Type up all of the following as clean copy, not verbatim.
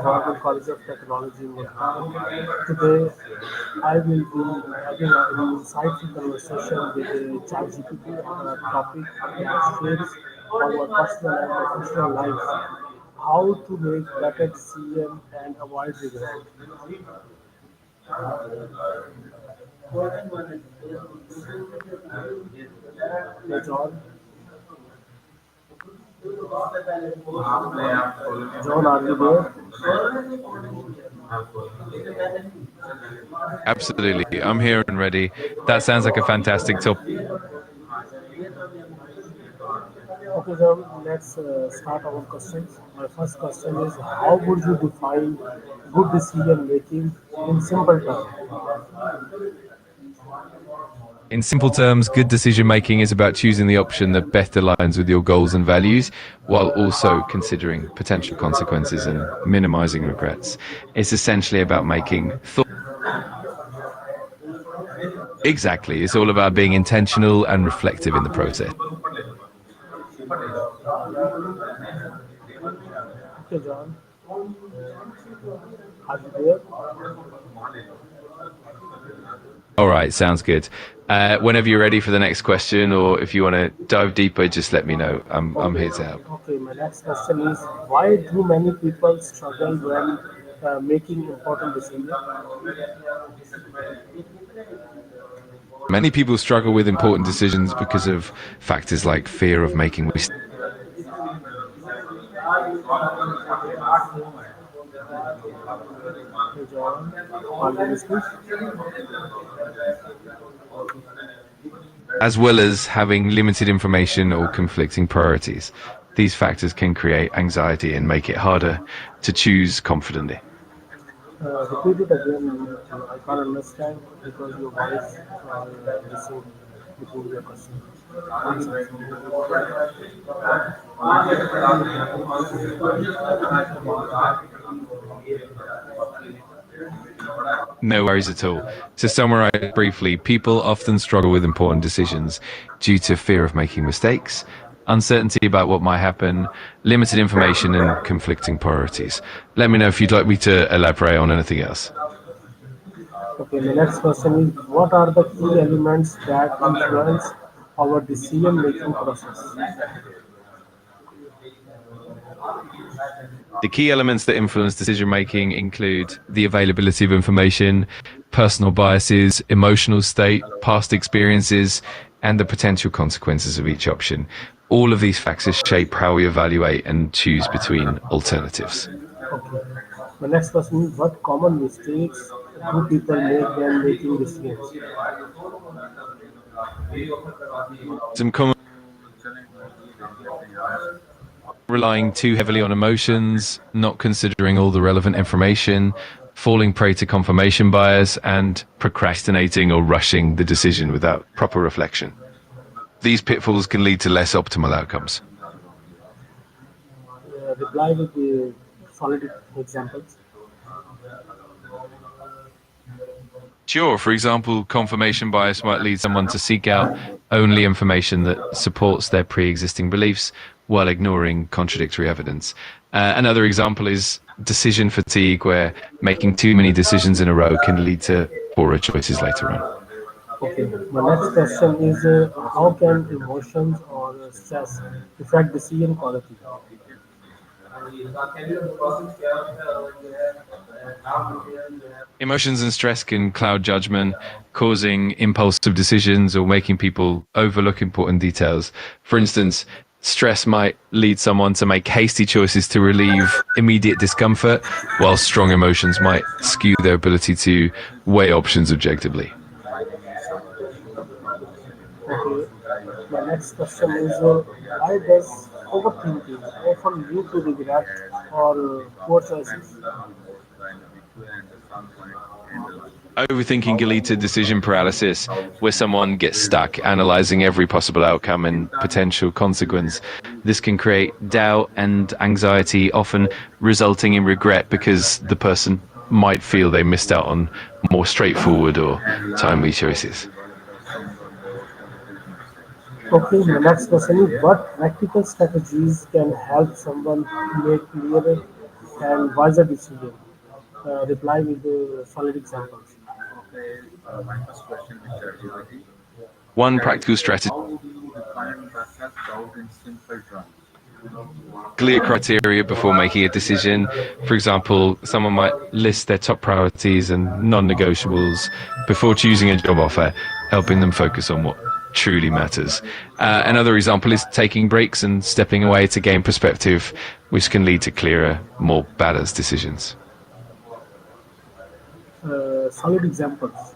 Department College of Technology, Multan. Today, I will be having an insightful conversation with ChatGPT on a topic that shapes our personal and professional lives: how to make better decisions and avoid regret. Hey John, John, are you there? Absolutely. I'm here and ready. That sounds like a fantastic topic. Okay, John, let's start our questions. My first question is: how would you define good decision making in simple terms? In simple terms, good decision making is about choosing the option that best aligns with your goals and values while also considering potential consequences and minimizing regrets. It's essentially about making thought. Exactly. It's all about being intentional and reflective in the process. Okay, John, are you there? All right, sounds good. Whenever you're ready for the next question, or if you want to dive deeper, just let me know. I'm here to help. Okay, my next question is: why do many people struggle when making important decisions? Many people struggle with important decisions because of factors like fear of making mistakes, Hey, John, are you listening? as well as having limited information or conflicting priorities. These factors can create anxiety and make it harder to choose confidently. Repeat it again. I can't understand because your voice missing between your question. No worries at all. To summarize briefly, people often struggle with important decisions due to fear of making mistakes, uncertainty about what might happen, limited information, and conflicting priorities. Let me know if you'd like me to elaborate on anything else. Okay, the next question is: what are the key elements that influence our decision making process? The key elements that influence decision making include the availability of information, personal biases, emotional state, past experiences, and the potential consequences of each option. All of these factors shape how we evaluate and choose between alternatives. Okay. The next question is: what common mistakes do people make when making decisions? Some common relying too heavily on emotions, not considering all the relevant information, falling prey to confirmation bias, and procrastinating or rushing the decision without proper reflection. These pitfalls can lead to less optimal outcomes. Reply with the solid examples. Sure, for example, confirmation bias might lead someone to seek out only information that supports their pre existing beliefs while ignoring contradictory evidence. Another example is decision fatigue, where making too many decisions in a row can lead to poorer choices later on. Okay. My next question is: how can emotions or stress affect decision quality? Emotions and stress can cloud judgment, causing impulsive decisions or making people overlook important details. For instance, stress might lead someone to make hasty choices to relieve immediate discomfort, while strong emotions might skew their ability to weigh options objectively. Okay. My next question is: why does overthinking often lead to regret or poor choices? Overthinking can lead to decision paralysis, where someone gets stuck analyzing every possible outcome and potential consequence. This can create doubt and anxiety, often resulting in regret because the person might feel they missed out on more straightforward or timely choices. Okay, the next question is: what practical strategies can help someone make clearer and wiser decision. Reply with solid examples. One practical strategy, clear criteria before making a decision. For example, someone might list their top priorities and non-negotiables before choosing a job offer, helping them focus on what truly matters. Another example is taking breaks and stepping away to gain perspective, which can lead to clearer, more balanced decisions. Solid examples.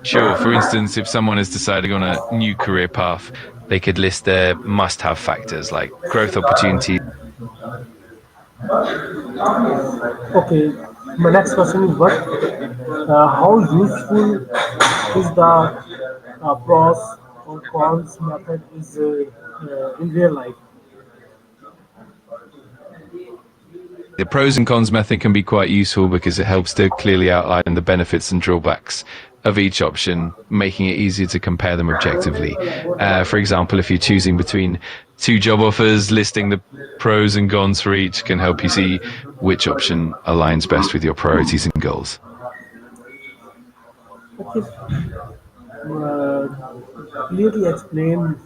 Sure. For instance, if someone is deciding on a new career path, they could list their must-have factors like growth opportunities. Okay, my next question is what? How useful is the pros or cons method is in real life? The pros and cons method can be quite useful because it helps to clearly outline the benefits and drawbacks of each option, making it easier to compare them objectively. For example, if you're choosing between two job offers, listing the pros and cons for each can help you see which option aligns best with your priorities and goals. Okay, clearly explain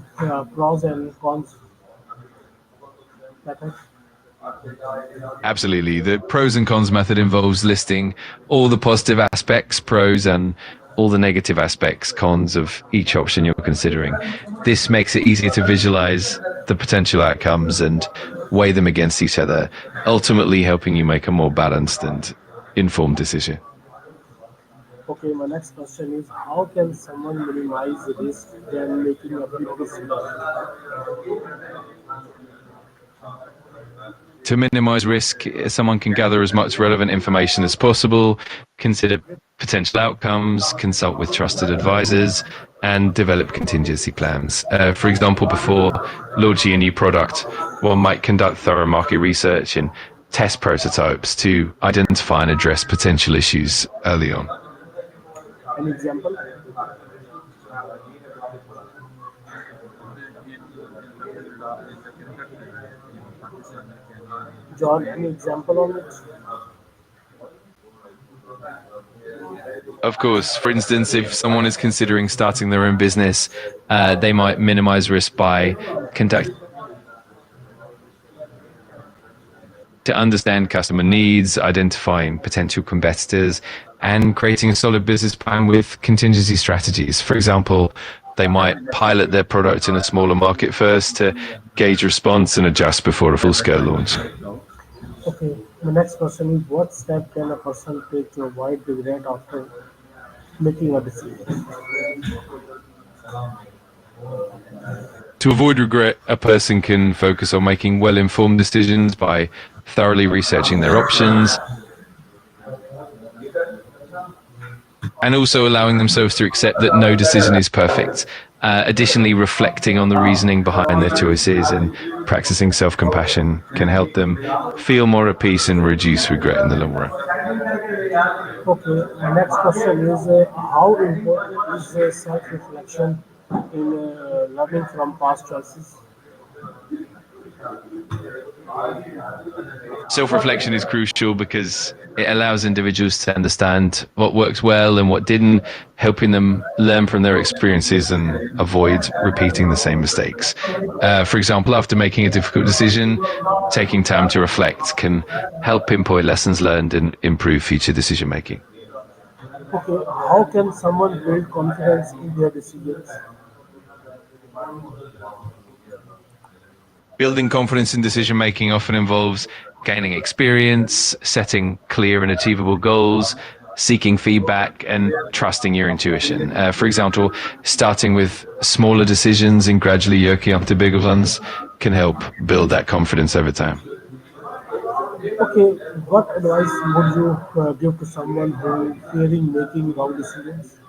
pros and cons method. Absolutely. The pros and cons method involves listing all the positive aspects, pros, and all the negative aspects, cons of each option you're considering. This makes it easier to visualize the potential outcomes and weigh them against each other, ultimately helping you make a more balanced and informed decision. Okay, my next question is how can someone minimize risk when making a big decision? To minimize risk, someone can gather as much relevant information as possible, consider potential outcomes, consult with trusted advisors, and develop contingency plans. For example, before launching a new product, one might conduct thorough market research and test prototypes to identify and address potential issues early on. An example? John, any example on it? Of course, for instance, if someone is considering starting their own business, they might minimize risk by conducting to understand customer needs, identifying potential competitors, and creating a solid business plan with contingency strategies. For example, they might pilot their product in a smaller market first to gauge response and adjust before a full-scale launch. Okay, the next question is what step can a person take to avoid regret after making a decision? To avoid regret, a person can focus on making well-informed decisions by thoroughly researching their options and also allowing themselves to accept that no decision is perfect. Additionally, reflecting on the reasoning behind their choices and practicing self-compassion can help them feel more at peace and reduce regret in the long run. Okay, the next question is how important is self-reflection in learning from past choices? Self-reflection is crucial because it allows individuals to understand what works well and what didn't, helping them learn from their experiences and avoid repeating the same mistakes. For example, after making a difficult decision, taking time to reflect can help pinpoint lessons learned and improve future decision making. Okay, how can someone build confidence in their decisions? Building confidence in decision making often involves gaining experience, setting clear and achievable goals, seeking feedback, and trusting your intuition. For example, starting with smaller decisions and gradually working up to bigger ones can help build that confidence over time. Okay, what advice would you give to someone who fearing making wrong decisions?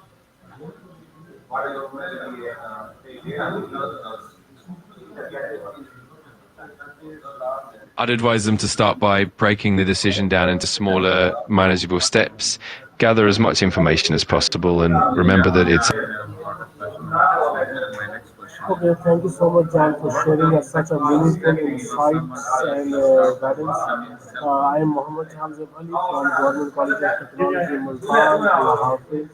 I'd advise them to start by breaking the decision down into smaller, manageable steps, gather as much information as possible, and remember that it's Okay, thank you so much, Jan, for sharing such a meaningful insights and guidance. I am Mohammed Hamza Ali from Government College of Technology, Multan, Allah Hafiz.